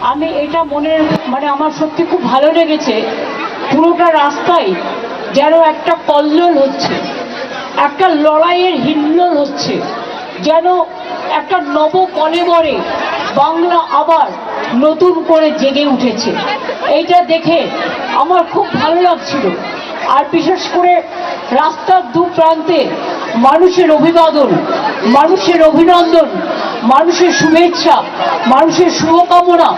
আমি এটা আমার সত্যি খুব ভালো লেগেছে। পুরোটা রাস্তায় যেন একটা কল্লোল হচ্ছে, একটা লড়াইয়ের হিল্লোল হচ্ছে, যেন একটা নব কলেবরে বাংলা আবার নতুন করে জেগে উঠেছে। এইটা দেখে আমার খুব ভালো লাগছিল। আর বিশেষ করে রাস্তার দু প্রান্তে মানুষের অভিবাদন, মানুষের অভিনন্দন, মানুষের শুভেচ্ছা, মানুষের শুভকামনা।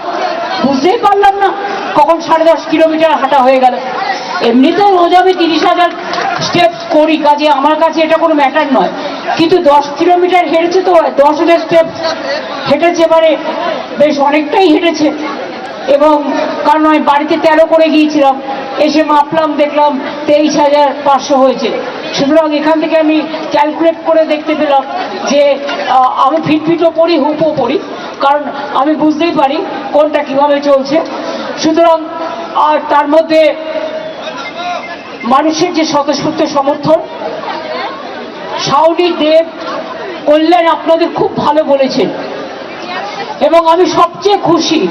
বুঝতেই পারলাম না কখন 10.5 কিলোমিটার হাঁটা হয়ে গেল। এমনিতেও রোজ আমি 30,000 স্টেপস করি, কাজে আমার কাছে এটা কোনো ম্যাটার নয়। কিন্তু 10 কিলোমিটার হেঁটেছে তো 10,000 স্টেপস হেঁটেছে, এবারে বেশ অনেকটাই হেঁটেছে। এবং কারণ আমি বাড়িতে 13 করে গিয়েছিলাম, এসে মাপলাম, দেখলাম 23,500 হয়েছে। সুতরাং এখান থেকে আমি ক্যালকুলেট করে দেখতে পেলাম যে আমি ফিটফিটও পড়ি, হুপও পড়ি, কারণ আমি বুঝতেই পারি কোনটা কিভাবে চলছে। সুতরাং আর তার মধ্যে মানুষের যে স্বতঃস্ফূর্ত সমর্থন, শাওনি দেব, কল্যাণ আপনাদের খুব ভালো বলেছেন। এবং আমি সবচেয়ে খুশি,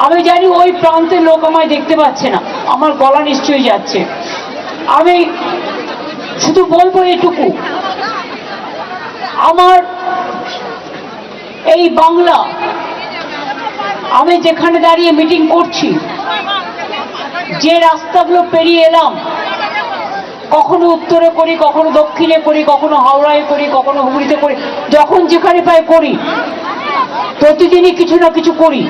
আমি জানি ওই প্রান্তের লোক আমায় দেখতে পাচ্ছে না, আমার গলা নিশ্চয়ই যাচ্ছে। আমি শুধু বলবো এটুকু, আমার এই বাংলা, আমি যেখানে দাঁড়িয়ে মিটিং করছি, যে রাস্তাগুলো পেরিয়ে এলাম, কখনো উত্তরে করি, কখনো দক্ষিণে করি, কখনো হাওড়ায় করি, কখনো হুগলিতে করি, যখন যেখানে পাই করি, প্রতিদিনই কিছু না কিছু করি।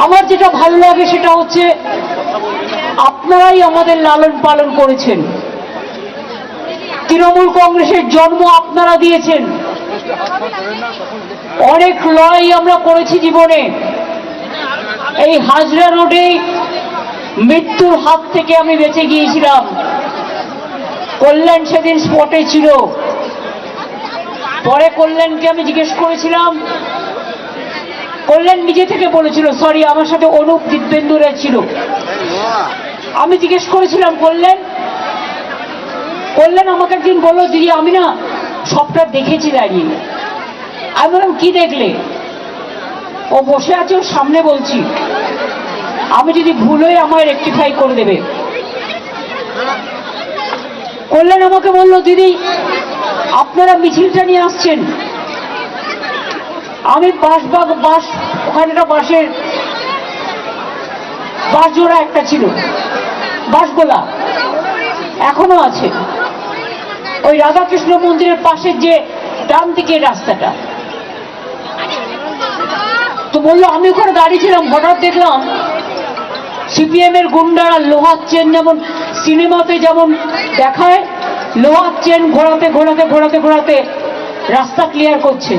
আমার যেটা ভালো লাগে সেটা হচ্ছে আপনারাই আমাদের লালন পালন করেছেন, তৃণমূল কংগ্রেসের জন্ম আপনারা দিয়েছেন, অনেক লড়াই আমরা করেছি জীবনে। এই হাজরা রোডে মৃত্যুর হাত থেকে আমি বেঁচে গিয়েছিলাম, কল্যাণ সেদিন স্পটে ছিল। পরে কল্যাণকে আমি জিজ্ঞেস করেছিলাম, কল্যাণ নিজে থেকে বলেছিল, সরি আমার সাথে অনুপ দিব্যেন্দুরা ছিল। আমি জিজ্ঞেস করেছিলাম কল্যাণ আমাকে একদিন বললো, দিদি আমি না সবটা দেখেছি দাঁড়িয়ে। আমি বললাম কি দেখলে? ও বসে আছে, ওর সামনে বলছি, আমি যদি ভুল হয়ে আমায় রেকটিফাই করে দেবে। কল্যাণ আমাকে বললো, দিদি আপনারা মিছিলটা নিয়ে আসছেন, আমি বাস ওখানে একটা বাস জোড়া একটা ছিল, বাসগোলা এখনো আছে, ওই রাধাকৃষ্ণ মন্দিরের পাশের যে ডান দিকের রাস্তাটা। তো বললো, আমি ওখানে দাঁড়িয়েছিলাম, হঠাৎ দেখলাম সিপিএম এর গুন্ডারা লোহার চেন, যেমন সিনেমাতে যেমন দেখায়, লোহার চেন ঘোরাতে ঘোরাতে ঘোরাতে ঘোরাতে রাস্তা ক্লিয়ার করছে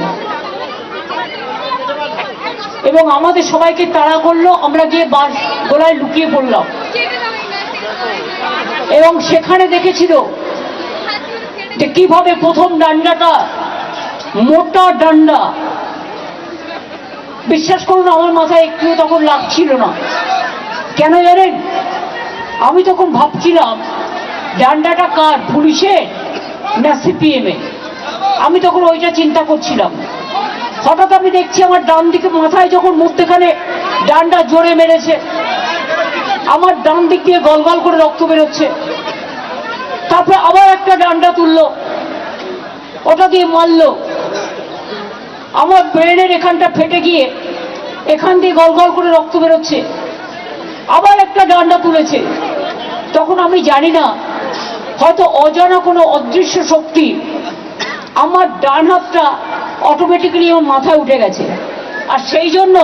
এবং আমাদের সবাইকে তাড়া করলো। আমরা গিয়ে বাস গোলায় লুকিয়ে পড়লাম এবং সেখানে দেখেছিল যে কিভাবে প্রথম ডান্ডাটা, মোটা ডান্ডা, বিশ্বাস করুন আমার মাথায় একটুও তখন লাগছিল না। কেন জানেন? আমি তখন ভাবছিলাম ডান্ডাটা কার, পুলিশের না সিপিএম এর? আমি তখন ওইটা চিন্তা করছিলাম। হঠাৎ আমি দেখছি আমার ডান দিকে মাথায় যখন মধ্যেখানে ডান্ডা জোরে মেরেছে, আমার ডান দিক দিয়ে গলগল করে রক্ত বেরোচ্ছে। তারপরে আবার একটা ডান্ডা তুললো, ওটা দিয়ে মারলো, আমার ব্রেনের এখানটা ফেটে গিয়ে এখান দিয়ে গলগল করে রক্ত বেরোচ্ছে। আবার একটা ডান্ডা তুলেছে। তখন আমি জানি না, হয়তো অজানা কোনো অদৃশ্য শক্তি আমার ডান হাতটা অটোমেটিক্যালি আমার মাথায় উঠে গেছে। আর সেই জন্য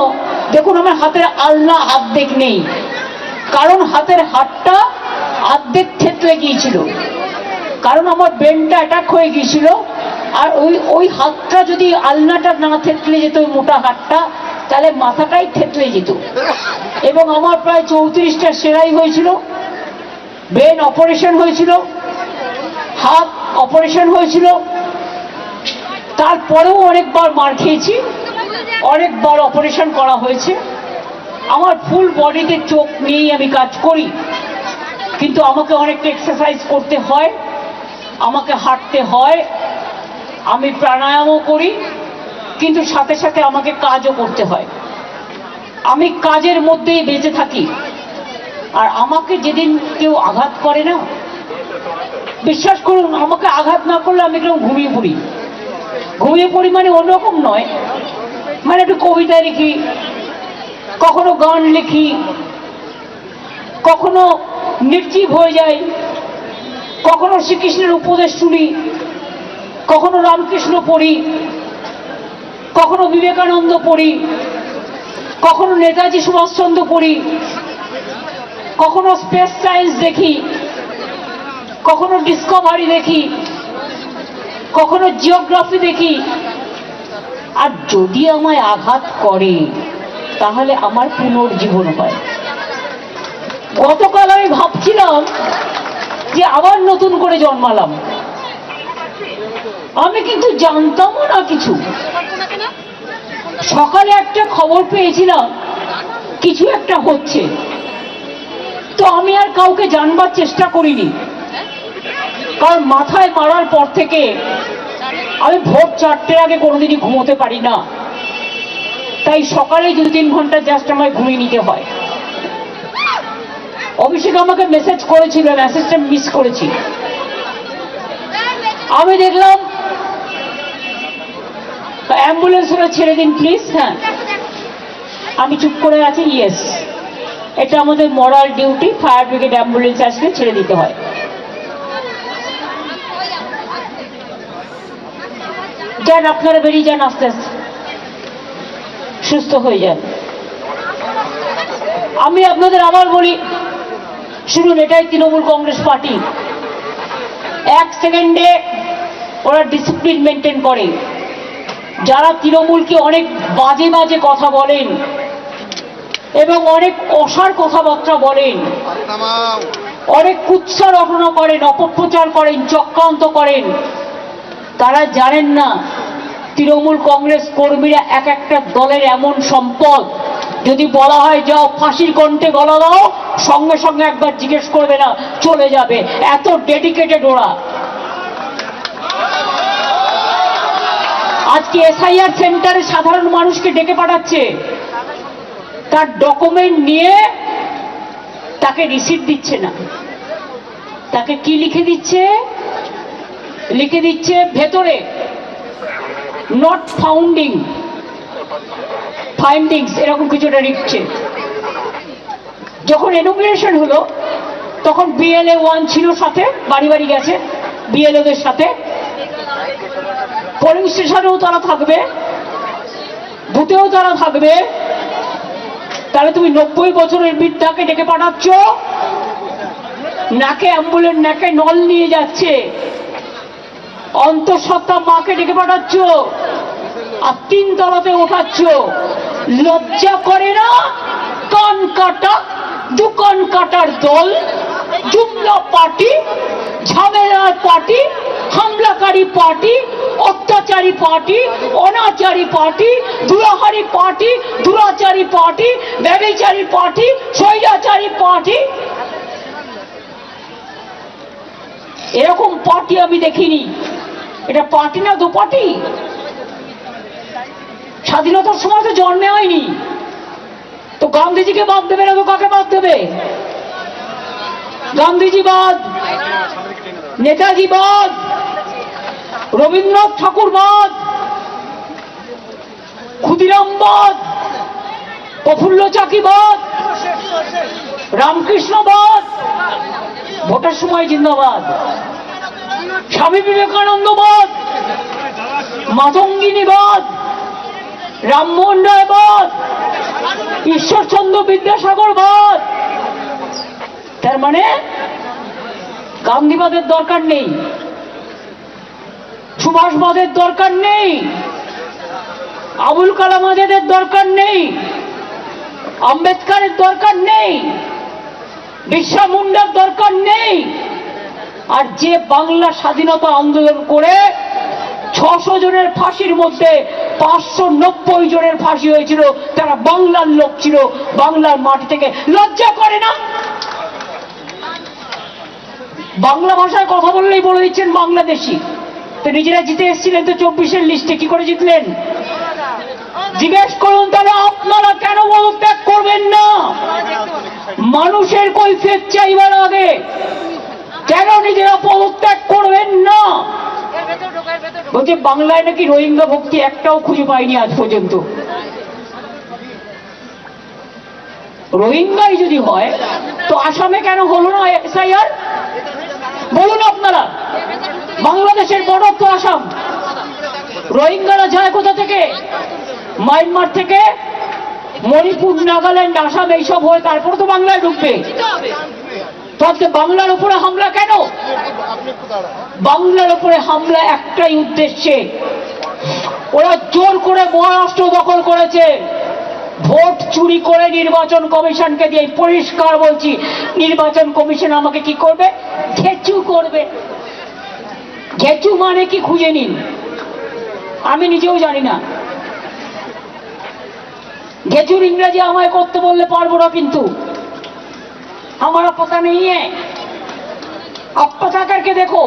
দেখুন আমার হাতের আলনা অর্ধেক নেই, কারণ হাতের হাতটা অর্ধেক থেতলে গিয়েছিল, কারণ আমার ব্রেনটা অ্যাটাক হয়ে গিয়েছিল। আর ওই হাতটা যদি আলনাটা না থেতলে যেত, ওই মোটা হাতটা, তাহলে মাথাটাই থেতলে যেত। এবং আমার প্রায় 34টা সেলাই হয়েছিল, ব্রেন অপারেশন হয়েছিল, হাত অপারেশন হয়েছিল, তারপরেও অনেকবার মার খেয়েছি, অনেকবার অপারেশন করা হয়েছে। আমার ফুল বডিতে চোখ নিয়েই আমি কাজ করি, কিন্তু আমাকে অনেকটা এক্সারসাইজ করতে হয়, আমাকে হাঁটতে হয়, আমি প্রাণায়ামও করি, কিন্তু সাথে সাথে আমাকে কাজও করতে হয়। আমি কাজের মধ্যেই বেঁচে থাকি। আর আমাকে যেদিন কেউ আঘাত করে না, বিশ্বাস করুন, আমাকে আঘাত না করলে আমি কেউ ঘুমিয়ে পড়ি। ঘুমিয়ে পড়ি মানে অন্যরকম নয়, মানে একটু কবিতা লিখি, কখনো গান লিখি, কখনো নির্জীব হয়ে যাই, কখনো শ্রীকৃষ্ণের উপদেশ শুনি, কখনো রামকৃষ্ণ পড়ি, কখনো বিবেকানন্দ পড়ি, কখনো নেতাজি সুভাষচন্দ্র পড়ি, কখনো স্পেস সায়েন্স দেখি, কখনো ডিসকভারি দেখি, কখনো জিওগ্রাফি দেখি। আর যদি আমায় আঘাত করে তাহলে আমার পুনর্জীবন হয়। গতকাল আমি ভাবছিলাম যে আবার নতুন করে জন্মালাম। আমি কিন্তু জানতামও না কিছু। সকালে একটা খবর পেয়েছিলাম কিছু একটা হচ্ছে, তো আমি আর কাউকে জানবার চেষ্টা করিনি, কারণ মাথায় মারার পর থেকে আমি ভোর 4টের আগে কোনোদিনই ঘুমোতে পারি না। তাই সকালে 2-3 ঘন্টা জাস্ট আমায় ঘুমিয়ে নিতে হয়। অভিষেক আমাকে মেসেজ করেছিল, মেসেজটা মিস করেছি। আমি দেখলাম অ্যাম্বুলেন্স ওরা ছেড়ে দিন প্লিজ। হ্যাঁ, আমি চুপ করে আছি। ইয়েস, এটা আমাদের মরাল ডিউটি, ফায়ার ব্রিগেড অ্যাম্বুলেন্স আসলে ছেড়ে দিতে হয়। যান, আপনারা বেরিয়ে যান, আস্তে আস্তে সুস্থ হয়ে যান। আমি আপনাদের আবার বলি, শুনুন, এটাই তৃণমূল কংগ্রেস পার্টি। 1 সেকেন্ডে ওরা ডিসিপ্লিন মেনটেন করে। যারা তৃণমূলকে অনেক বাজে বাজে কথা বলেন এবং অনেক অসার কথাবার্তা বলেন, অনেক কুৎসা রটনা করেন, অপপ্রচার করেন, চক্রান্ত করেন, তারা জানেন না তৃণমূল কংগ্রেস কর্মীরা এক একটা দলের এমন সম্পদ, যদি বলা হয় যাও ফাঁসির কণ্ঠে গলা দাও, সঙ্গে সঙ্গে একবার জিজ্ঞেস করবে না, চলে যাবে। এত ডেডিকেটেড ওরা। আজকে এসআইআর সেন্টারে সাধারণ মানুষকে ডেকে পাঠাচ্ছে, তার ডকুমেন্ট নিয়ে তাকে রিসিট দিচ্ছে না। তাকে কি লিখে দিচ্ছে? লিখে দিচ্ছে ভেতরে নট ফাইন্ডিংস, এরকম কিছুটা লিখছে। যখন এনুমিনেশন হলো তখন বিএলএ 1 ছিল সাথে, বাড়ি বাড়ি গেছে বিএলওদের সাথে। পোলিং স্টেশনেও তারা থাকবে, বুথেও তারা থাকবে। তাহলে তুমি 90 বছরের বৃদ্ধাকে ডেকে পাঠাচ্ছ, নাকে অ্যাম্বুলেন্স, নাকে নল নিয়ে যাচ্ছে, অন্তঃসত্ত্বা মাকে ডেকে পাঠাচ্ছ, আর 3 তলাতে ওঠাচ্ছ। লজ্জা করে না? কান কাটা, দোকান কাটার দল, জুমলা পার্টি, ঝামেলার পার্টি, হামলাকারী পার্টি, অত্যাচারী পার্টি, অনাচারী পার্টি, দুরাহারি পার্টি, দুরাচারী পার্টি, ব্যভিচারী পার্টি, স্বৈরাচারী পার্টি। এরকম পার্টি আমি দেখিনি। এটা পার্টি না দোপার্টি? স্বাধীনতার সময় তো জন্মে হয়নি, তো গান্ধীজিকে বাদ দেবে না তো কাকে বাদ দেবে? গান্ধীজি বাদ, নেতাজি বাদ, রবীন্দ্রনাথ ঠাকুর বাদ, ক্ষুদিরাম বাদ, প্রফুল্ল চাকি বাদ, রামকৃষ্ণ বাদ, ভোটের সময় জিন্দাবাদ, স্বামী বিবেকানন্দ বাদ, মাতঙ্গিনী বাদ, রামমোহন রায় বাদ, ঈশ্বরচন্দ্র বিদ্যাসাগর বাদ। তার মানে গান্ধীবাদের দরকার নেই, সুভাষবাদের দরকার নেই, আবুল কালাম আজাদের দরকার নেই, আম্বেদকরের দরকার নেই, বিরসা মুন্ডার দরকার নেই। আর যে বাংলা স্বাধীনতা আন্দোলন করে 600 জনের ফাঁসির মধ্যে 590 জনের ফাঁসি হয়েছিল, তারা বাংলার লোক ছিল, বাংলার মাটি থেকে। লজ্জা করে না? বাংলা ভাষায় কথা বললেই বলে দিচ্ছেন বাংলাদেশি। তো নিজেরা জিতে এসেছিলেন তো 24-এর লিস্টে, কি করে জিতলেন? জিজ্ঞেস করুন তাহলে আপনারা কেন পদত্যাগ উদ্বেগ চাইবার আগে কেন নিজেরা পদত্যাগ করবেন না? বলছে বাংলায় নাকি রোহিঙ্গা ভক্তি একটাও খুঁজে পাইনি আজ পর্যন্ত। রোহিঙ্গাই যদি হয় তো আসামে কেন হলো না এসআইআর? বলুন আপনারা। বাংলাদেশের বর্ডার তো আসাম। রোহিঙ্গারা যায় কোথা থেকে? মায়ানমার থেকে, মণিপুর, নাগাল্যান্ড, আসাম এইসব হয়ে তারপর তো বাংলায় ঢুকবে। তো আজকে বাংলার উপরে হামলা কেন? বাংলার উপরে হামলা একটাই উদ্দেশ্যে, ওরা জোর করে মহারাষ্ট্র দখল করেছে, ভোট চুরি করে নির্বাচন কমিশনকে দিয়ে। পরিষ্কার বলছি, নির্বাচন কমিশন আমাকে কি করবে? ঘেচু করবে। ঘেচু মানে কি খুঁজে নিন, আমি নিজেও জানি না। ঘেচুর ইংরেজি আমায় করতে বললে পারবো না, কিন্তু हमारा पता नहीं है, आप पता करके देखो।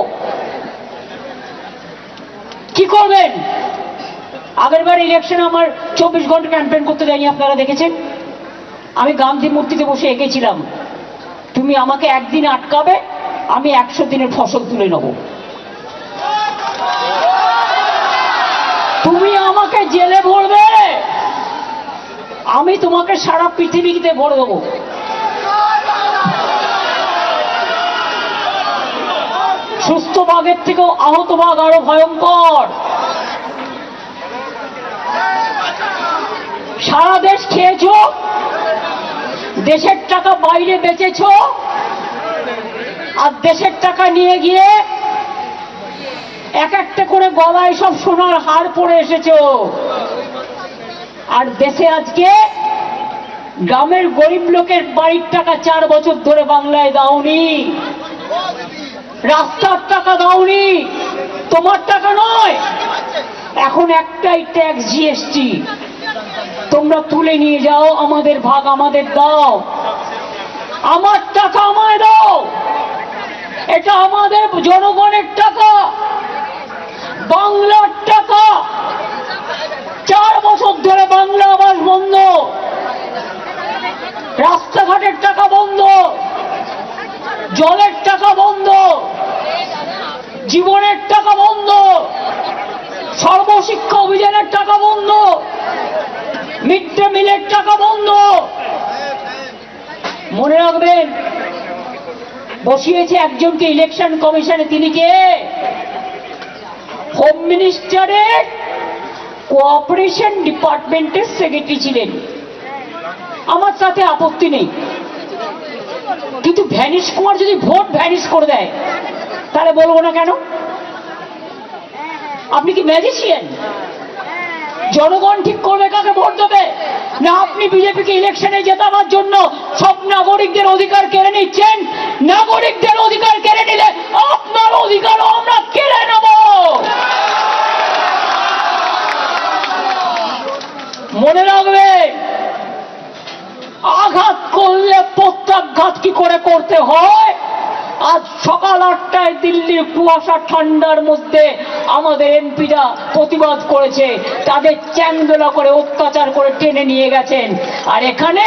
কি করবেন? আগেরবার ইলেকশনে আমার 24 ঘন্টা ক্যাম্পেইন করতে যাইনি, আপনারা দেখেছেন। আমি গান্ধী মূর্তিতে বসে এঁকেছিলাম, তুমি আমাকে একদিন আটকাবে, আমি 100 দিনের ফসল তুলে নেব। তুমি আমাকে জেলে ভরবে, আমি তোমাকে সারা পৃথিবীতে ভরে দেবো। সুস্থ বাঘের থেকেও আহত বাঘ আরো ভয়ঙ্কর। সারা দেশ খেয়েছ, দেশের টাকা বাইরে বেচেছ, আর দেশের টাকা নিয়ে গিয়ে এক একটা করে গলায় সব সোনার হার পরে এসেছ। আর দেশে আজকে গ্রামের গরিব লোকের বাড়ির টাকা 4 বছর ধরে বাংলায় দাওনি, রাস্তার টাকা দাওনি, তোমার টাকা নয়। এখন একটাই ট্যাক্স, জিএসটি, তোমরা তুলে নিয়ে যাও, আমাদের ভাগ আমাদের দাও, আমার টাকা আমায় দাও। এটা আমাদের জনগণের টাকা, বাংলার টাকা। 4 বছর ধরে বাংলা আবাস বন্ধ, রাস্তাঘাটের টাকা বন্ধ, জলের টাকা বন্ধ, জীবনের টাকা বন্ধ, সর্বশিক্ষা অভিযানের টাকা বন্ধ, মিড ডে মিলের টাকা বন্ধ। মনে রাখবেন, বসিয়েছে একজনকে ইলেকশন কমিশনে, তিনি কে? হোম মিনিস্টারের কোঅপারেশন ডিপার্টমেন্টের সেক্রেটারি ছিলেন। আমার সাথে আপত্তি নেই, কিন্তু ভ্যানিশ কুমার যদি ভোট ভ্যানিশ করে দেয় তাহলে বলবো না কেন? আপনি কি ম্যাজিশিয়ান? জনগণ ঠিক করবে কাকে ভোট দেবে, না আপনি বিজেপিকে ইলেকশনে জেতাবার জন্য সব নাগরিকদের অধিকার কেড়ে নিচ্ছেন? নাগরিকদের অধিকার কেড়ে নিলে আপনার অধিকারও আমরা কেড়ে নেব। মনে রাখবে, আঘাত করলে প্রত্যাঘাত কি করে করতে হয়। আজ সকাল 8টায় দিল্লির কুয়াশা ঠান্ডার মধ্যে আমাদের এমপিরা প্রতিবাদ করেছে, তাদের চ্যাংদোলা করে অত্যাচার করে টেনে নিয়ে গেছেন, আর এখানে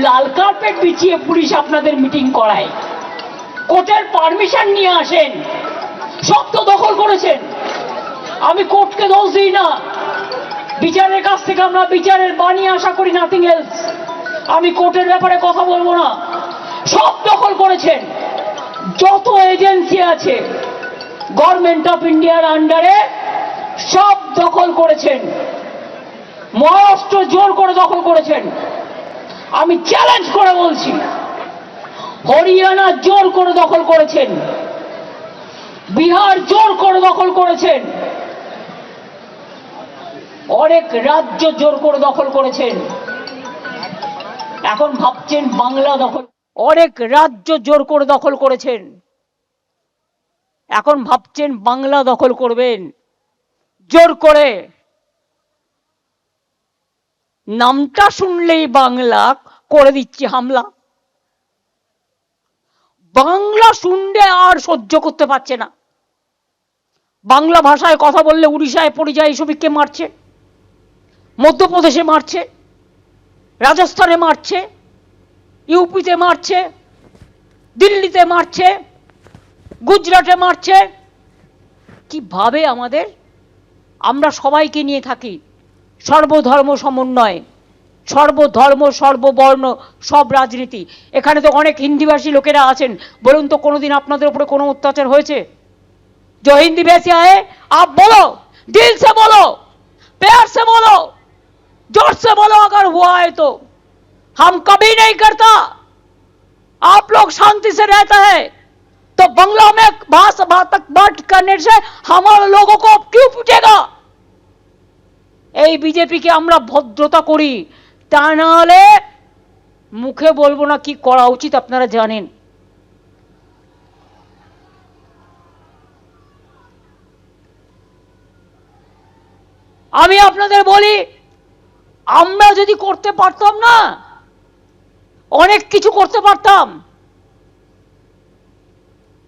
লাল কার্পেট বিছিয়ে পুলিশ আপনাদের মিটিং করায়। কোর্টের পারমিশন নিয়ে আসেন, সব তো দখল করেছেন। আমি কোর্টকে দোষ দিই না, বিচারের কাছ থেকে আমরা বিচারের বাণী আশা করি, নাথিং এলস। আমি কোর্টের ব্যাপারে কথা বলবো না, সব দখল করেছেন। যত এজেন্সি আছে গভর্নমেন্ট অফ ইন্ডিয়ার আন্ডারে সব দখল করেছেন। মহারাষ্ট্র জোর করে দখল করেছেন, আমি চ্যালেঞ্জ করে বলছি। হরিয়ানা জোর করে দখল করেছেন, বিহার জোর করে দখল করেছেন, অনেক রাজ্য জোর করে দখল করেছেন। এখন ভাবছেন বাংলা দখল, অনেক রাজ্য জোর করে দখল করেছেন, এখন ভাবছেন বাংলা দখল করবেন জোর করে। নামটা শুনলেই বাংলা করে দিচ্ছে হামলা। বাংলা শুনলে আর সহ্য করতে পারছে না। বাংলা ভাষায় কথা বললে উড়িষ্যায় পরিযায়ী শ্রমিককে মারছে, মধ্যপ্রদেশে মারছে, রাজস্থানে মারছে, ইউপিতে মারছে, দিল্লিতে মারছে, গুজরাটে মারছে। কিভাবে আমরা সবাইকে নিয়ে থাকি, সর্বধর্ম সমন্বয়, সর্বধর্ম সর্ববর্ণ সব রাজনীতি। এখানে তো অনেক হিন্দিভাষী লোকেরা আছেন, বলুন তো কোনোদিন আপনাদের উপরে কোনো অত্যাচার হয়েছে? जो हिंदी वैसे आए आप बोलो, दिल से बोलो, प्यार से बोलो, जोर से बोलो अगर हुआ है तो। हम कभी नहीं करता। आप लोग शांति से रहता है तो बंगला में भाषा तक बात करने से हमारे लोगों को क्यों पूछेगा? এই বিজেপিকে আমরা ভদ্রতা করি, তা না হলে মুখে বলবো না কি করা উচিত আপনারা জানেন। আমি আপনাদের বলি, আমরা যদি করতে পারতাম না, অনেক কিছু করতে পারতাম।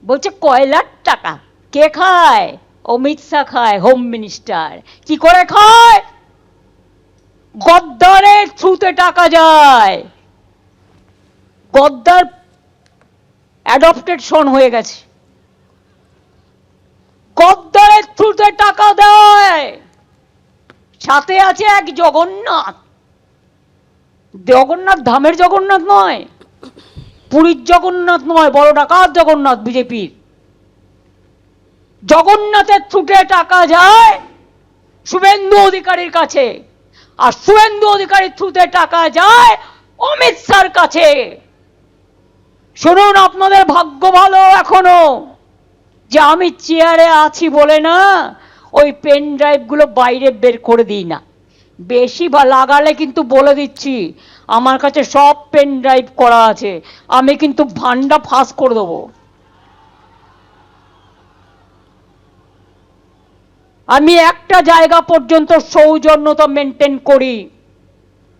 বলছে কয়লার টাকা কে খায়? অমিত শাহ খায়, হোম মিনিস্টার। কি করে খায়? গদ্দারের থ্রুতে টাকা যায়। গদ্দার অ্যাডপ্টেড সন হয়ে গেছে, গদ্দারের থ্রুতে টাকা দেয়। সাথে আছে এক জগন্নাথ। জগন্নাথ ধামের জগন্নাথ নয়, পুরীর জগন্নাথ নয়, বড় ডাকাত জগন্নাথ বিজেপির। জগন্নাথের থ্রুতে টাকা যায় শুভেন্দু অধিকারীর কাছে, আর শুভেন্দু অধিকারীর থ্রুতে টাকা যায় অমিত শাহর কাছে। শুনুন, আপনাদের ভাগ্য ভালো এখনো যে আমি চেয়ারে আছি বলে না ওই পেন ড্রাইভ গুলো বাইরে বের করে দিই না। বেশি বা লাগালে কিন্তু বলে দিচ্ছি, আমার কাছে সব পেন ড্রাইভ করা আছে, আমি কিন্তু ভান্ডা ফাঁস করে দেবো। আমি একটা জায়গা পর্যন্ত সৌজন্যতা মেনটেন করি,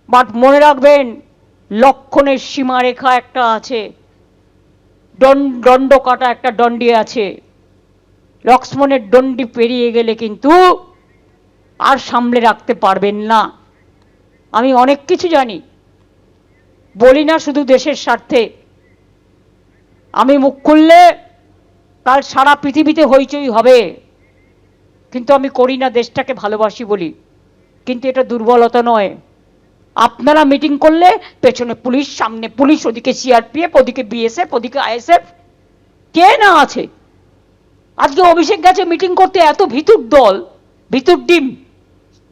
বাট মনে রাখবেন লক্ষণের সীমারেখা একটা আছে, দণ্ড কাটা একটা দণ্ডি আছে। লক্ষ্মণের দণ্ডি পেরিয়ে গেলে কিন্তু আর সামলে রাখতে পারবেন না। আমি অনেক কিছু জানি, বলি না শুধু দেশের স্বার্থে। আমি মুখ খুললে কাল সারা পৃথিবীতে হইচই হবে, কিন্তু আমি করি না, দেশটাকে ভালোবাসি বলি। কিন্তু এটা দুর্বলতা নয়। আপনারা মিটিং করলে পেছনে পুলিশ, সামনে পুলিশ, ওদিকে সিআরপিএফ, ওদিকে বিএসএফ, ওদিকে আইএসএফ, কে না আছে। আজকে অভিষেক গেছে মিটিং করতে, এত ভিতুর দল, ভিতুর ডিম।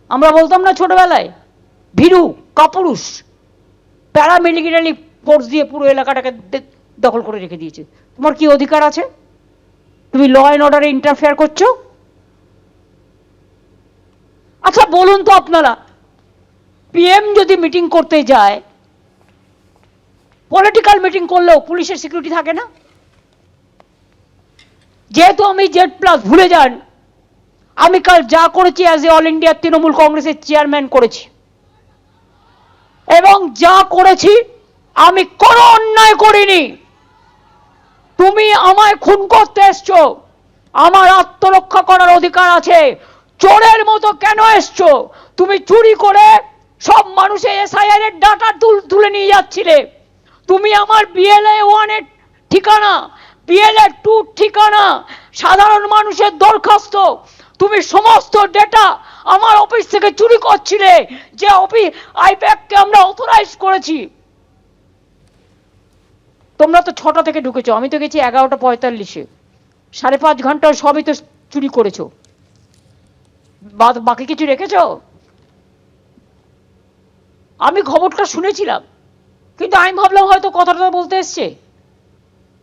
আমরা বলতাম না ছোটবেলায়, ভীরু কাপুরুষ। প্যারামিলিটারি ফোর্স দিয়ে পুরো এলাকাটাকে দখল করে রেখে দিয়েছে। তোমার কি অধিকার আছে? তুমি ল অ্যান্ড অর্ডারে ইন্টারফেয়ার করছো? আচ্ছা বলুন তো আপনারা, পিএম যদি মিটিং করতে যায়, পলিটিক্যাল মিটিং করলেও পুলিশের সিকিউরিটি থাকে না? যেহেতু আমি জেড প্লাস, ভুলে যান আমি কাল যা করেছি as a all India Trinamool কংগ্রেসের চেয়ারম্যান করেছি, এবং যা করেছি আমি কোনো অন্যায় করিনি। তুমি আমায় খুন করতে এসছো, আমার আত্মরক্ষা করার অধিকার আছে। চোরের মতো কেন এসছো? তুমি চুরি করে সব মানুষের এসআইআর এর ডাটা তুলে নিয়ে যাচ্ছিলে। তুমি আমার বিএলএ 1 এর ঠিকানা, বিএলএ 2 ঠিকানা, সাধারণ মানুষের দরখাস্ত, তুমি সমস্ত ডেটা আমার অফিস থেকে চুরি করছিলে, যে আইপ্যাককে আমরা অথরাইজ করেছি। তোমরা তো 6টা থেকে ঢুকেছো, আমি তো গেছি 11:45-এ, 5.5 ঘন্টা সবই তো চুরি করেছো। বাকি কিছু রেখেছো? আমি খবরটা শুনেছিলাম, কিন্তু আমি ভাবলাম হয়তো কথাটা বলতে এসছে।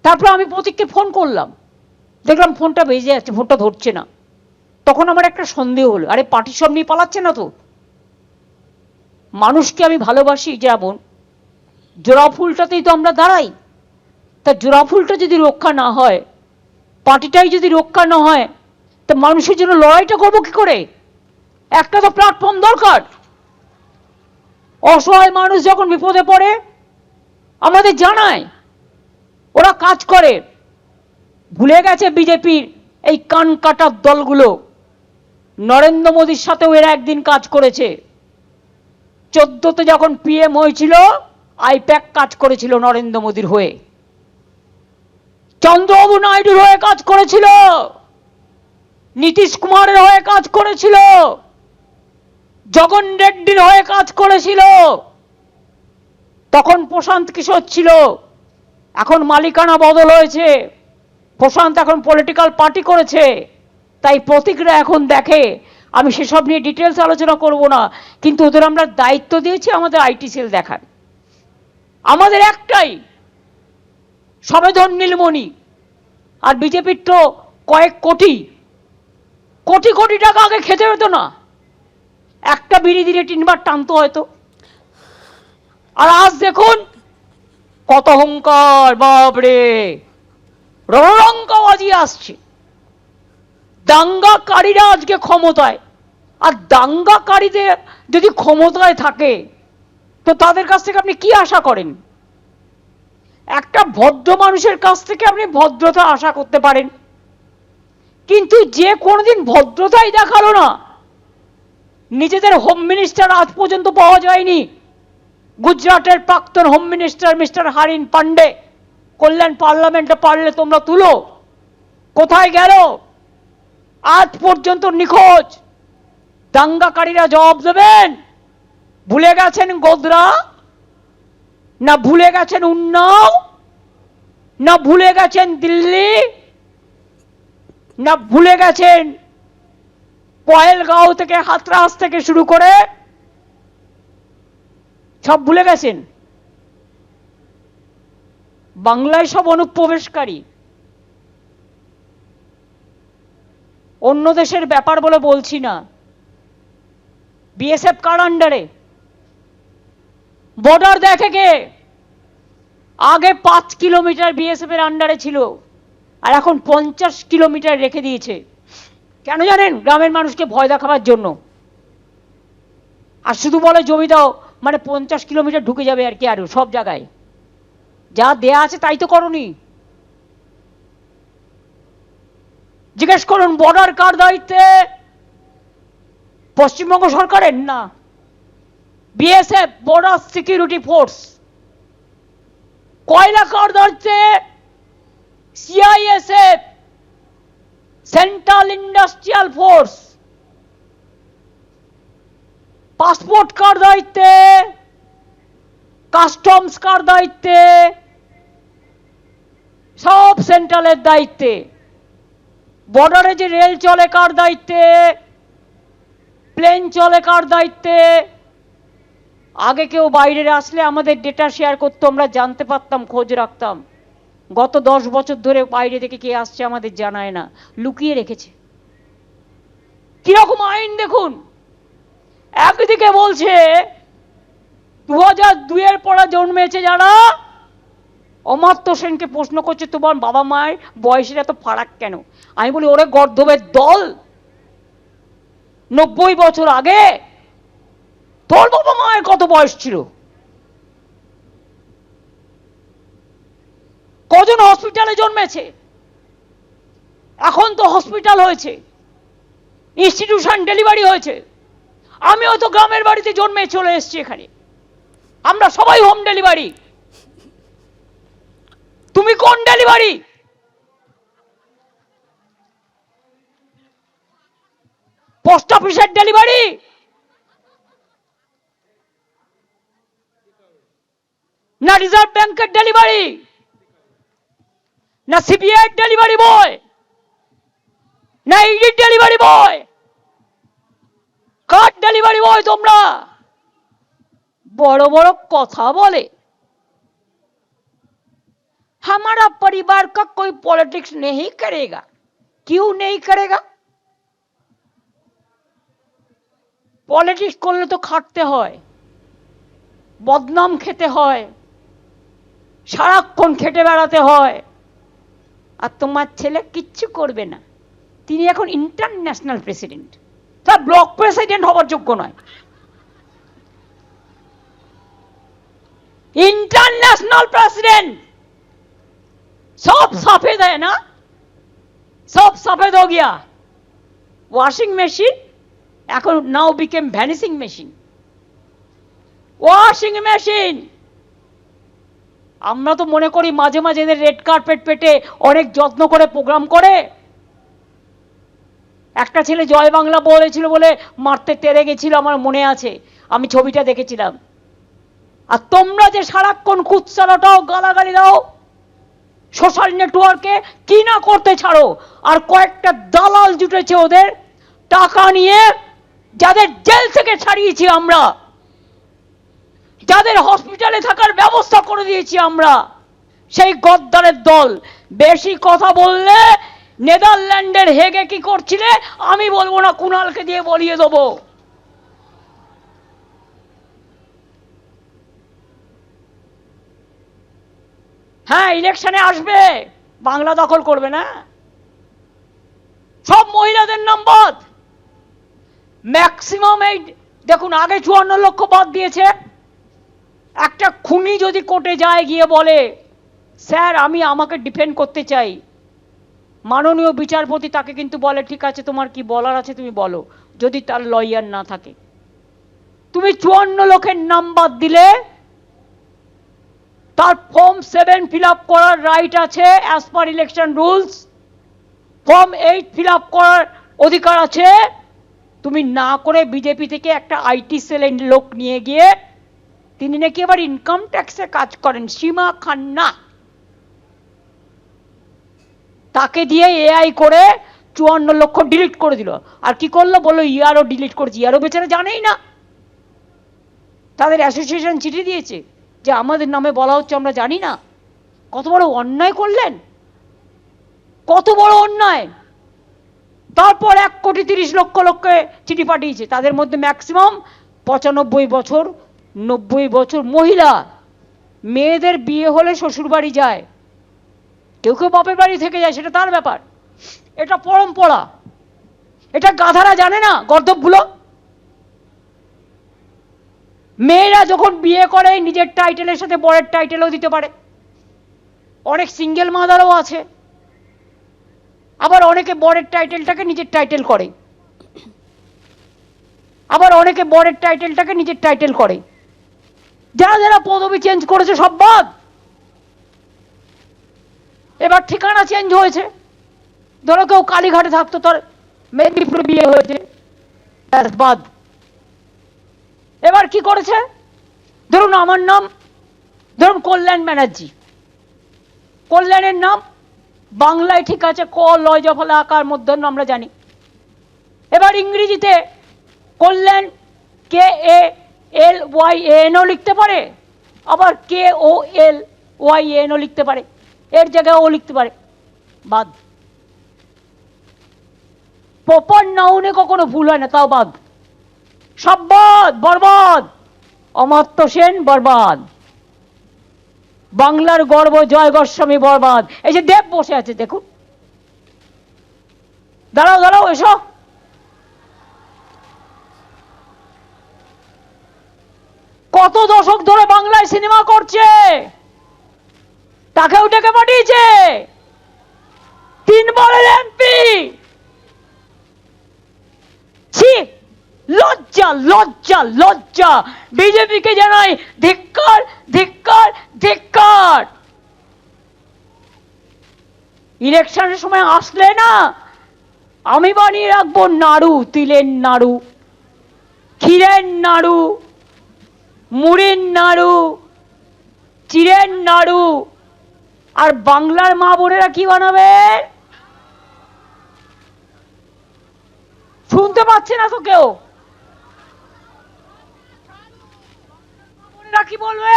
তারপর আমি প্রতীককে ফোন করলাম, দেখলাম ফোনটা বেজে যাচ্ছে, ফোনটা ধরছে না। তখন আমার একটা সন্দেহ হলো, আরে পার্টি সব নিয়ে পালাচ্ছে না তো? মানুষকে আমি ভালোবাসি যেমন, জোড়া ফুলটাতেই তো আমরা দাঁড়াই। তা জোড়া ফুলটা যদি রক্ষা না হয়, পার্টিটাই যদি রক্ষা না হয়, তা মানুষের জন্য লড়াইটা করবো কি করে? একটা তো প্ল্যাটফর্ম দরকার। অসহায় মানুষ যখন বিপদে পড়ে আমাদের জানায়, ওরা কাজ করে। ভুলে গেছে বিজেপির এই কান কাটার দলগুলো, নরেন্দ্র মোদীর সাথেও এরা একদিন কাজ করেছে। 14তে যখন পিএম হয়েছিল, আইপ্যাক কাজ করেছিল নরেন্দ্র মোদীর হয়ে। চন্দ্রবাবু নাইডুর হয়ে কাজ করেছিল, নীতিশ কুমারের হয়ে কাজ করেছিল, জগন রেড্ডির হয়ে কাজ করেছিল। তখন প্রশান্ত কিশোর ছিল, এখন মালিকানা বদল হয়েছে, প্রশান্ত এখন পলিটিক্যাল পার্টি করেছে, তাই প্রতীকরা এখন দেখে। আমি সেসব নিয়ে ডিটেলস আলোচনা করব না, কিন্তু ওদের আমরা দায়িত্ব দিয়েছি আমাদের আইটি সেল দেখার। আমাদের একটাই সবেধন নীলমণি, আর বিজেপির তো কয়েক কোটি কোটি কোটি টাকা আগে খেতে হতো না, একটা বিড়ি দিলে 3 বার টানতো হয়তো। আর আজ দেখুন কত অহংকার, বাপরে রণরঙ্গবাজি আসছে। দাঙ্গাকারীরা আজকে ক্ষমতায়, আর দাঙ্গাকারীদের যদি ক্ষমতায় থাকে তো তাদের কাছ থেকে আপনি কি আশা করেন? একটা ভদ্র মানুষের কাছ থেকে আপনি ভদ্রতা আশা করতে পারেন, কিন্তু যে কোনোদিন ভদ্রতাই দেখালো না, নিজেদের হোম মিনিস্টার আজ পর্যন্ত পাওয়া যায়নি। গুজরাটের প্রাক্তন হোম মিনিস্টার মিস্টার হারিন পান্ডে কল্যাণ পার্লামেন্টে পারলে তোমরা তুলো, কোথায় গেল? আজ পর্যন্ত নিখোঁজ। দাঙ্গাকারীরা জবাব দেবেন। ভুলে গেছেন গোধরা, না ভুলে গেছেন উন্নাও, না ভুলে গেছেন দিল্লি, না ভুলে গেছেন পয়েলগাঁও থেকে হাতরাস থেকে শুরু করে সব ভুলে গেছেন? বাংলায় সব অনুপ্রবেশকারী। অন্য দেশের ব্যাপার বলে বলছি না। বিএসএফ কার আন্ডারে? বর্ডার দেখে কে? আগে 5 কিলোমিটার বিএসএফ এর আন্ডারে ছিল, আর এখন 50 কিলোমিটার রেখে দিয়েছে। কেন জানেন? গ্রামের মানুষকে ভয় দেখাবার জন্য। আর শুধু বলে জমি দাও, মানে 50 কিলোমিটার ঢুকে যাবে আর কি, আরো সব জায়গায় যা দেয়া আছে তাই তো করনি। জিজ্ঞেস করুন বর্ডার কার দায়িত্বে? পশ্চিমবঙ্গ সরকারের না, বিএসএফ বর্ডার সিকিউরিটি ফোর্স। কয়লা কার দায়িত্বে? CISF central industrial force. Passport কার দায়িত্বে? কাস্টমস কার দায়িত্বে? সব সেন্ট্রালের দায়িত্বে। বর্ডারে যে রেল চলে কার দায়িত্বে? প্লেন চলে কার দায়িত্বে? আগে কেউ বাইরে আসলে আমাদের ডেটা শেয়ার করতো, আমরা জানতে পারতাম, খোঁজ রাখতাম। গত 10 বছর ধরে বাইরে থেকে কে আসছে আমাদের জানায় না, লুকিয়ে রেখেছে। কিরকম আইন দেখুন। একদিকে বলছে 2002 এর পরে জন্মেছে যারা, অমাত্য সেনকে প্রশ্ন করছে তোমার বাবা মায়ের বয়সের এত ফারাক কেন? আমি বলি ওরে গর্ধবের দল, 90 বছর আগে তোর বাবা মায়ের কত বয়স ছিল? কজন হসপিটালে জন্মেছে? এখন তো হসপিটাল হয়েছে, ইনস্টিটিউশন ডেলিভারি হয়েছে। আমিও তো গ্রামের বাড়িতে জন্মে চলে এসেছি এখানে, আমরা সবাই হোম ডেলিভারি। তুমি কোন ডেলিভারি? পোস্ট অফিসের ডেলিভারি না রিজার্ভ ব্যাংকের ডেলিভারি, না সিবিআই ডেলিভারি বয়, না ইডি ডেলিভারি বয়? কার ডেলিভারি বয় তোমরা? বড় বড় কথা বলে। हमारा परिवार का कोई पॉलिटिक्स नहीं करेगा। क्यों नहीं करेगा? पॉलिटिक्स করলে তো খাটতে হয়, বদনাম খেতে হয়, সারাক্ষণ খেটে বেড়াতে হয়। আর তোমার ছেলে কিচ্ছু করবে না, তিনি এখন ইন্টারন্যাশনাল প্রেসিডেন্ট, তার ব্লক প্রেসিডেন্ট হওয়ার যোগ্য নয়। इंटरनेशनल प्रेसिडेंट सब सफेद है ना, सब सफेद हो गया। वॉशिंग मशीन এখন now became vanishing machine. Washing machine আমরা তো মনে করি মাঝে মাঝে এদের রেড কার্পেট পেটে অনেক যত্ন করে প্রোগ্রাম করে। একটা ছেলে জয় বাংলা বলেছিল বলে মারতে তেড়ে গেছিল, আমার মনে আছে, আমি ছবিটা দেখেছিলাম। আর তোমরা যে সারাক্ষণ কুৎসারাটাও গালাগালি দাও সোশ্যাল নেটওয়ার্কে, কি না করতে ছাড়ো। আর কয়েকটা দালাল জুটেছে ওদের টাকা নিয়ে, যাদের জেল থেকে ছাড়িয়েছি আমরা, যাদের হসপিটালে থাকার ব্যবস্থা করে দিয়েছি আমরা, সেই গদ্দারের দল। বেশি কথা বললে নেদারল্যান্ডের হেগে কি করছিলে আমি বলবো না, কুণালকে দিয়ে বলিয়ে দেবো। হ্যাঁ, ইলেকশনে আসবে, বাংলা দখল করবে না, সব মহিলাদের নাম বাদ। ম্যাক্সিমাম এই দেখুন, আগে 54 লক্ষ বাদ দিয়েছে। একটা খুনি যদি কোর্টে যায়, গিয়ে বলে স্যার আমি আমাকে ডিফেন্ড করতে চাই, মাননীয় বিচারপতি তাকে কিন্তু বলে ঠিক আছে তোমার কি বলার আছে তুমি বলো, যদি তার লয়ার না থাকে। তুমি 54 লক্ষের নাম বাদ দিলে, তার ফর্ম 7 ফিল আপ করার রাইট আছে as per election rules, form 8 fill up করার অধিকার আছে। তুমি না করে বিজেপি থেকে একটা আইটি সেলের লোক নিয়ে গিয়ে, তিনি নাকি আবার ইনকাম ট্যাক্সে কাজ করেন, সীমা খান্না, তাকে দিয়ে এআই করে 54 লক্ষ ডিলিট করে দিল। আর কি করলো বললো ইয়ারও ডিলিট করেছি। ইয়ারও বেচারা জানেই না, তাদের অ্যাসোসিয়েশন চিঠি দিয়েছে যে আমাদের নামে বলা হচ্ছে আমরা জানি না। কত বড় অন্যায় করলেন, কত বড় অন্যায়। তারপর 1,30,00,000 চিঠি পাঠিয়েছে, তাদের মধ্যে ম্যাক্সিমাম 95 বছর 90 বছর মহিলা। মেয়েদের বিয়ে হলে শ্বশুর বাড়ি যায়, কেউ কেউ বাপের বাড়ি থেকে যায়, সেটা তার ব্যাপার, এটা পরম্পরা। এটা গাধারা জানে না, গর্দভগুলো। মেয়েরা যখন বিয়ে করে নিজের টাইটেলের সাথে বরের টাইটেলও দিতে পারে। অনেক সিঙ্গেল মাদারও আছে, আবার অনেকে বরের টাইটেলটাকে নিজের টাইটেল করে, আবার অনেকে বরের টাইটেলটাকে নিজের টাইটেল করে। যারা যারা পদবি চেঞ্জ করেছে সব বাদ। এবার ঠিকানা চেঞ্জ হয়েছে, ধরো কেউ কালীঘাটে থাকতো, তার মেদিনীপুরে বিয়ে হয়েছে, বাদ। এবার কি করেছে, ধরুন আমার নাম, ধরুন কল্যাণ ব্যানার্জি, কল্যাণের নাম বাংলায় ঠিক আছে, ক লয় জফলা আকার মধ্যাহ্ন আমরা জানি। এবার ইংরেজিতে কল্যাণ KALYANও লিখতে পারে, আবার KOLYANও লিখতে পারে, এর জায়গায় ও লিখতে পারে, বাদ। প্রপার নাউনে কখনো ভুল হয় না, তাও বাদ, সব বাদ, বরবাদ। অমাত্য সেন বরবাদ, বাংলার গর্ব জয় গোস্বামী বরবাদ। এই যে দেব বসে আছে দেখুন, দাঁড়াও দাঁড়াও এসো, কত দশক ধরে বাংলায় সিনেমা করছে, তাকেও ডেকে পাঠিয়েছে, 3 বারের এমপি। ছি, লজ্জা লজ্জা লজ্জা। বিজেপিকে জানাই ধিক্কার ধিক্কার ধিক্কার। ইলেকশনের সময় আসলে না, আমি বানিয়ে রাখবো নাড়ু, তিলের নাড়ু, ক্ষীরের নাড়ু, মুড়ির নাড়ু, চিড়ের নাড়ু। আর বাংলার মা বোনেরা কি বানাবে শুনতে পাচ্ছে না তো কেউ। কি বলবে,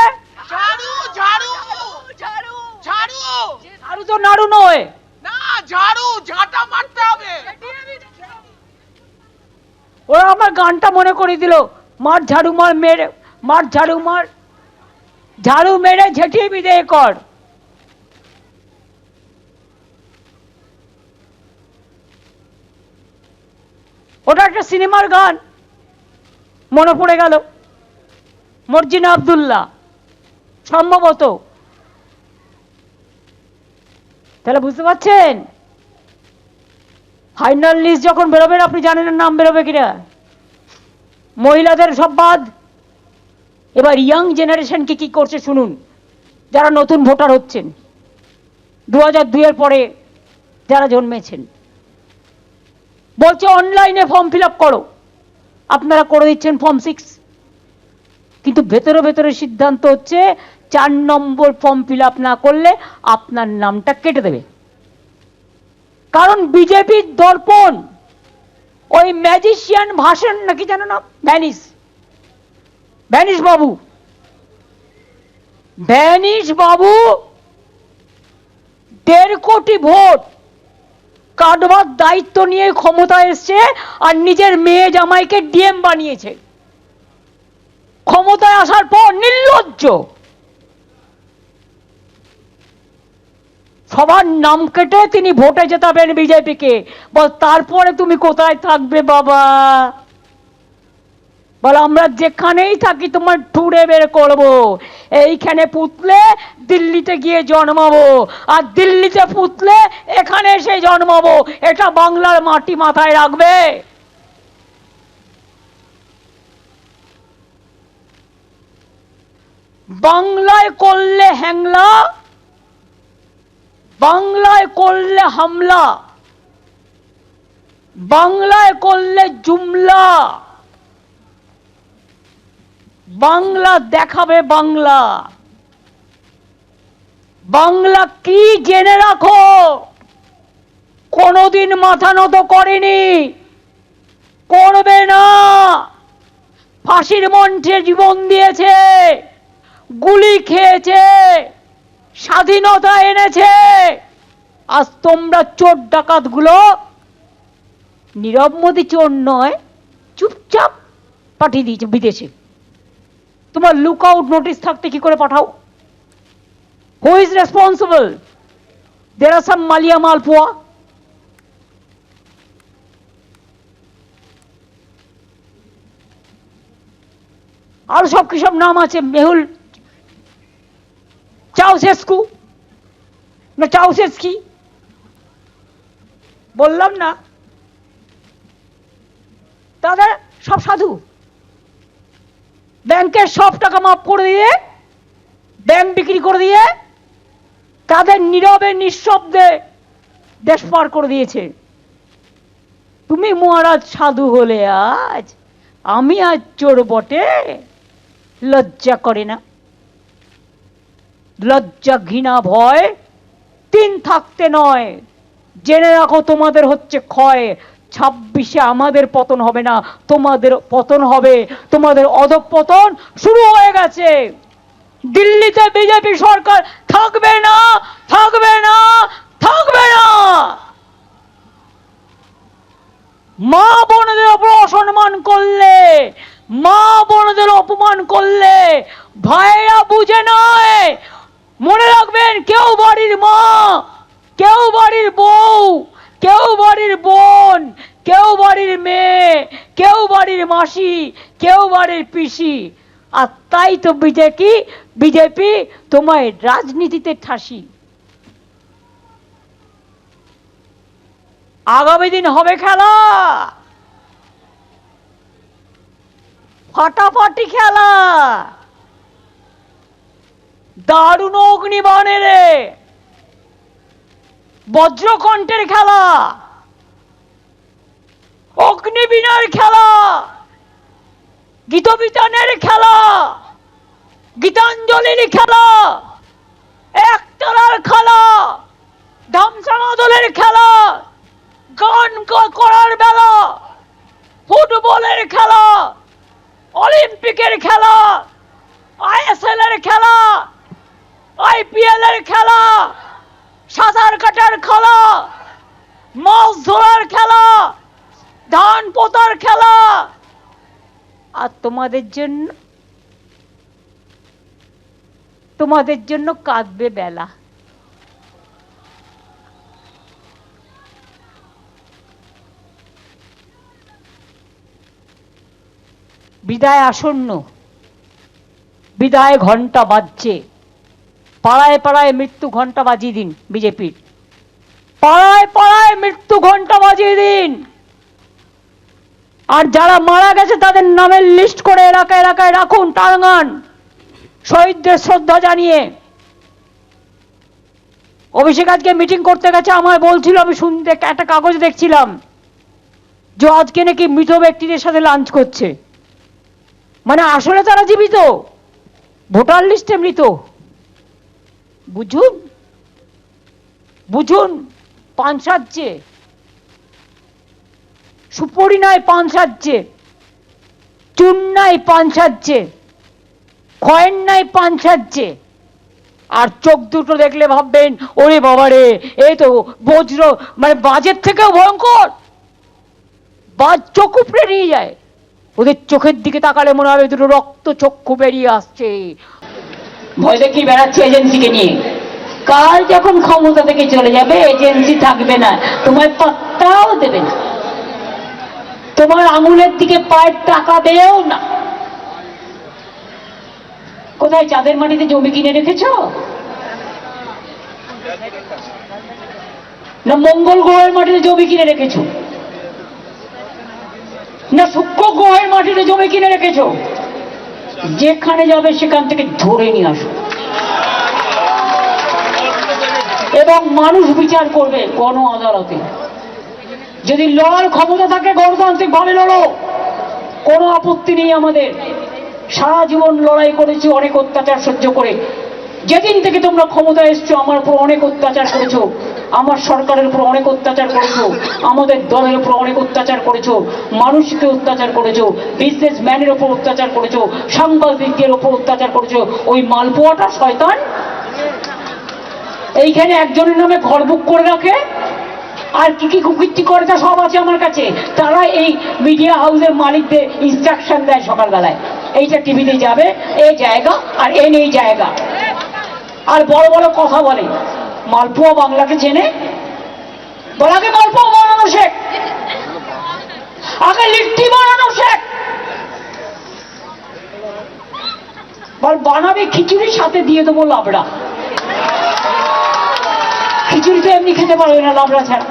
ঝাড়ু ঝাড়ু ঝাড়ু ঝাড়ু ঝাড়ু তো নাড়ু নয়, না ঝাড়ু ঝাঁটা মারতে হবে। ওরা আমার গানটা মনে করে দিল, মার ঝাড়ু মার মেরে, মার ঝাড়ু মার, ঝাড়ু মেরে ঝেঁটিয়ে বিদেয় কর। ওটা একটা সিনেমার গান, মনে পড়ে গেল, মর্জিনা আব্দুল্লাহ সম্ভবত। তাহলে বুঝতে পারছেন, ফাইনাল লিস্ট যখন বেরোবেন আপনি জানেন নাম বেরোবে কিনা। মহিলাদের সব বাদ। এবার ইয়াং জেনারেশনকে কি করছে শুনুন, যারা নতুন ভোটার হচ্ছেন, 2002 এর পরে যারা জন্মেছেন, বলছে অনলাইনে ফর্ম ফিল আপ করো, আপনারা করে দিচ্ছেন ফর্ম 6, কিন্তু ভেতরে ভেতরে সিদ্ধান্ত হচ্ছে 4 নম্বর ফর্ম ফিল আপ না করলে আপনার নামটা কেটে দেবে। কারণ বিজেপির দর্পণ, ওই ম্যাজিশিয়ান ভাষণ নাকি জানো না, ভ্যানিশ বাবু, ভ্যানিশ বাবু 1.5 কোটি ভোট কাটবার দায়িত্ব নিয়ে ক্ষমতায় এসছে, আর নিজের মেয়ে জামাইকে ডিএম বানিয়েছে। ক্ষমতায় আসার পর নির্লজ্জ, সবার নাম কেটে তিনি ভোটে জেতাবেন বিজেপিকে। বল তারপরে তুমি কোথায় থাকবে বাবা? বল আমরা যেখানেই থাকি তোমার ঠুড়ে বের করবো, এইখানে পুতলে দিল্লিতে গিয়ে জন্মাবো, আর দিল্লিতে পুতলে এখানে এসে জন্মাবো। এটা বাংলার মাটি, মাথায় রাখবে। বাংলায় করলে হ্যাংলা, বাংলায় করলে হামলা, বাংলায় করলে জুমলা, বাংলা দেখাবে বাংলা। বাংলা কি জেনে রাখো, কোনদিন মাথা নত করেনি, করবে না। ফাঁসির মঞ্চে জীবন দিয়েছে, গুলি খেয়েছে, স্বাধীনতা এনেছে। আজ তোমরা চোর ডাকাত গুলো, নীরব মোদী চোর নয়, চুপচাপ পাঠিয়ে দিয়েছে বিদেশে। তোমার লুক আউট নোটিস থাকতে কি করে পাঠাও? Who is responsible? There are some Mallya malpua. আর সব কি সব নাম আছে, মেহুল চাউসেস্কু না চাউসেস্কি, বললাম না, তাদের সব সাধু। ব্যাংকের সব টাকা মাফ করে দিয়ে, ব্যাংক বিক্রি করে দিয়ে, তাদের নীরবে নিঃশব্দে দেশ পার করে দিয়েছে। তুমি মহারাজ সাধু হলে আজ, আমি আজ চোর বটে। লজ্জা করে না? লজ্জা, ঘৃণা, ভয় 3 থাকতে নয়। জেনে রাখো তোমাদের হচ্ছে ক্ষয়। 26-এ আমাদের পতন হবে না, তোমাদের পতন হবে। তোমাদের অধঃপতন শুরু হয়ে গেছে। দিল্লিতে বিজেপি সরকার থাকবে না, থাকবে না, থাকবে না। মা বোনদের উপর অসম্মান করলে, মা বোনদের অপমান করলে ভাইরা বুঝে নয়। মনে রাখবেন, কেউ বাড়ির মা, কেউ বাড়ির বউ, কেউ বাড়ির বোন, কেউ বাড়ির মেয়ে, কেউ বাড়ির মাসি, কেউ বাড়ির পিসি। আর তাই তো বিজেপি তোমায় রাজনীতিতে ঠাসি। আগামী দিন হবে খেলা, ফাটাফাটি খেলা, দারুণ অগ্নিবাণের, বজ্রকণ্ঠের খেলা, অগ্নিবীণার খেলা, গীতবিতানের খেলা, গীতাঞ্জলির খেলা, একতারার খেলা, ধামসামাদলের খেলা, গান করার বেলা, ফুটবলের খেলা, অলিম্পিকের খেলা, আইএসএল এর খেলা, আইপিএল এর খেলা, সাঁতার কাটার খেলা, মাছ ধরার খেলা, ধান পোতার খেলা। আর তোমাদের জন্য কাঁদবে বেলা। বিদায় আসন্ন, বিদায় ঘন্টা বাজছে। পাড়ায় পাড়ায় মৃত্যু ঘন্টা বাজিয়ে দিন বিজেপির, পাড়ায় পাড়ায় মৃত্যু ঘন্টা বাজিয়ে দিন। আর যারা মারা গেছে তাদের নামের লিস্ট করে এলাকায় এলাকায় রাখুন, টাঙ্গান, শহীদদের শ্রদ্ধা জানিয়ে। অভিষেক আজকে মিটিং করতে গেছে, আমায় বলছিল, আমি শুনতে একটা কাগজ দেখছিলাম যে আজকে নাকি মৃত ব্যক্তিদের সাথে লাঞ্চ করছে। মানে আসলে তারা জীবিত, ভোটার লিস্টে মৃত। বুঝুন বুঝুন, পান সাজছে, সুপরি নাই পান সাজছে, চুন নাই পান সাজছে, কয়েন নাই পান সাজছে, আর চোখ দুটো দেখলে ভাববেন ওরে বাবারে এই তো বজ্র, মানে বাজের থেকেও ভয়ঙ্কর। বাজ চোখ উপড়ে নিয়ে যায়, ওদের চোখের দিকে তাকালে মনে হবে দুটো রক্ত চক্ষু বেরিয়ে আসছে। ভয় দেখিয়ে বেড়াচ্ছে এজেন্সিকে নিয়ে। কাল যখন ক্ষমতা থেকে চলে যাবে এজেন্সি থাকবে না, তোমার পাত্তাও দেবে না, তোমার আঙুলের দিকে পায়ের টাকা দেও না। কোথায় চাঁদের মাটিতে জমি কিনে রেখেছো? না মঙ্গল গ্রহের মাটিতে জমি কিনে রেখেছো? না শুক্র গ্রহের মাটিতে জমি কিনে রেখেছো? যেখানে যাবে সেখান থেকে ধরে নিয়ে আসো, এবং মানুষ বিচার করবে গণ আদালতে। যদি লড়ার ক্ষমতা থাকে গণতান্ত্রিক ভাবে লড়ো, কোনো আপত্তি নেই আমাদের। সারা জীবন লড়াই করেছি অনেক অত্যাচার সহ্য করে। যেদিন থেকে তোমরা ক্ষমতায় এসছো আমার উপর অনেক অত্যাচার করেছো, আমার সরকারের উপর অনেক অত্যাচার করেছো, আমাদের দলের উপর অনেক অত্যাচার করেছো, মানুষকে অত্যাচার করেছো, বিজনেসম্যানের উপর অত্যাচার করেছো, সাংবাদিকদের উপর অত্যাচার করেছো। ওই মালপোয়াটা শয়তান এইখানে একজনের নামে ঘর বুক করে রাখে, আর কি কি কুকীর্তি করে তা সব আছে আমার কাছে। তারা এই মিডিয়া হাউসের মালিকদের ইনস্ট্রাকশন দেয় সকালবেলায়, এইটা টিভিতে যাবে, এই জায়গা আর এই জায়গা, আর বড় বড় কথা বলে। মালপোয়া বাংলাকে চেনে? বলাকে মালপোয়া বানানো শেখ, আগে লিট্টি বানানো শেখ। বল বানাবে খিচুড়ির সাথে দিয়ে দেবো লাবড়া। খিচুড়ি তো এমনি খেতে পারবে না লাবড়া ছাড়া,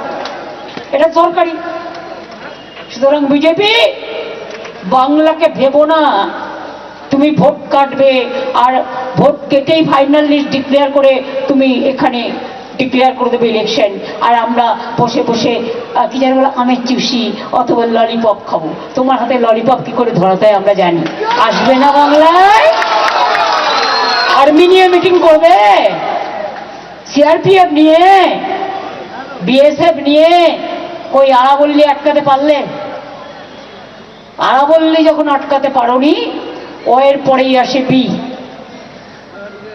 এটা তরকারি। সুতরাং বিজেপি বাংলাকে ভেবো না তুমি ভোট কাটবে, আর ভোট কেটেই ফাইনাল লিস্ট ডিক্লেয়ার করে তুমি এখানে ডিক্লেয়ার করে দেবে ইলেকশন, আর আমরা বসে বসে কি জানি বলে আমের চুষি অথবা ললিপপ খাবো। তোমার হাতে ললিপপ কি করে ধরাতে হয় আমরা জানি। আসবে না বাংলায়, আর্মি নিয়ে মিটিং করবে, সিআরপিএফ নিয়ে, বিএসএফ নিয়ে। কই আরাবল্লী আটকাতে পারলে? আরাবল্লী যখন আটকাতে পারোনি, ও এর পরেই আসে বি।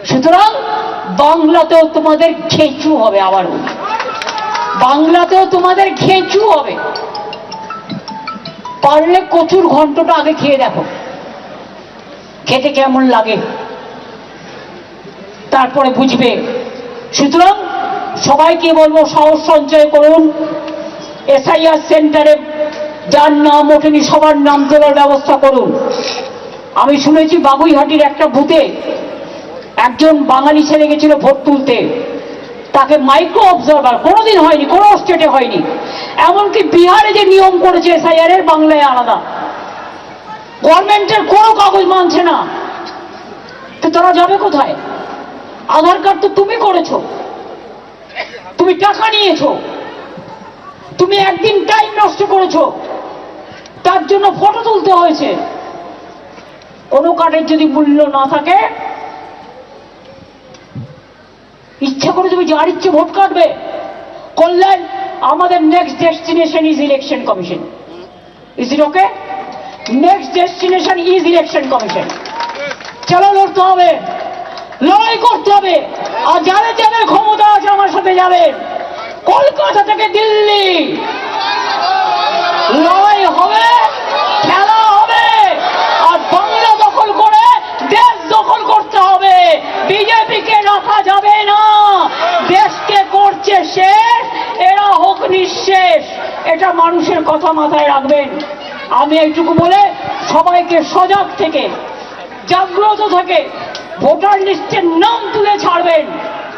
সুতরাং বাংলাতেও তোমাদের ঘেঁচু হবে, আবারও বাংলাতেও তোমাদের ঘেঁচু হবে। পারলে কচুর ঘন্টটা আগে খেয়ে দেখো, খেতে কেমন লাগে, তারপরে বুঝবে। সুতরাং সবাইকে বলবো সাহস সঞ্চয় করুন। এসআইআর সেন্টারে যার নাম ওঠেনি সবার নাম তোলার ব্যবস্থা করুন। আমি শুনেছি বাগুইহাটির একটা বুথে একজন বাঙালি ছেলে গেছিল ভোট তুলতে, তাকে মাইক্রো অবজারভার, কোনোদিন হয়নি, কোনো স্টেটে হয়নি। এমনকি বিহারে যে নিয়ম করেছে এসআইআর এর, বাংলায় আলাদা। গভর্নমেন্টের কোনো কাগজ মানছে না, তো তারা যাবে কোথায়? আধার কার্ড তো তুমি করেছো, তুমি টাকা নিয়েছো, তুমি একদিন টাইম নষ্ট করেছো, তার জন্য ফটো তুলতে হয়েছে। কোনো কার্ডের যদি মূল্য না থাকে, ইচ্ছা করে তুমি যার ইচ্ছে ভোট কাটবে। করলেন আমাদের next destination is election commission. Is it okay? Next destination is election commission. চলো লড়তে হবে, লড়াই করতে হবে। আর যাদের যাদের ক্ষমতা আছে আমার সাথে যাবেন। কলকাতা থেকে দিল্লি লড়াই হবে, খেলা হবে, আর বাংলা দখল করে দেশ দখল করতে হবে। বিজেপিকে রাখা যাবে না, দেশকে করছে শেষ, এরা হোক নিঃশেষ। এটা মানুষের কথা মাথায় রাখবেন। আমি এইটুকু বলে সবাইকে সজাগ থেকে, জাগ্রত থেকে ভোটার লিস্টের নাম তুলে ছাড়বেন।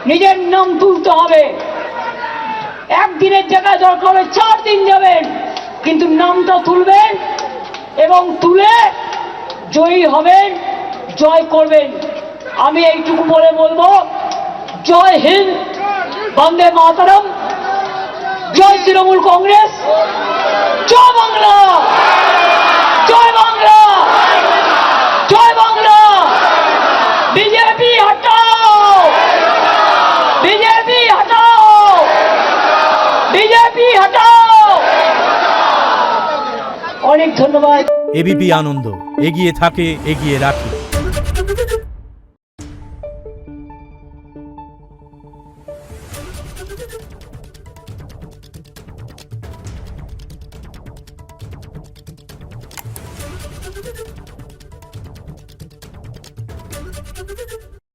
নিজের নাম তুলতে হবে, একদিনের জায়গায় দরকার হবে 4 দিন যাবেন, কিন্তু নামটা তুলবেন এবং তুলে জয়ী হবেন, জয় করবেন। আমি এইটুকু বলে বলবো, জয় হিন্দ, বন্দে মাতরম, জয় তৃণমূল কংগ্রেস, জয় বাংলা, জয় বাংলা, জয় বাংলা। বিজেপি হটাও, বিজেপি হটাও, বিজেপি হটাও। অনেক ধন্যবাদ। এবিপি আনন্দ, এগিয়ে থাকে, এগিয়ে রাখে।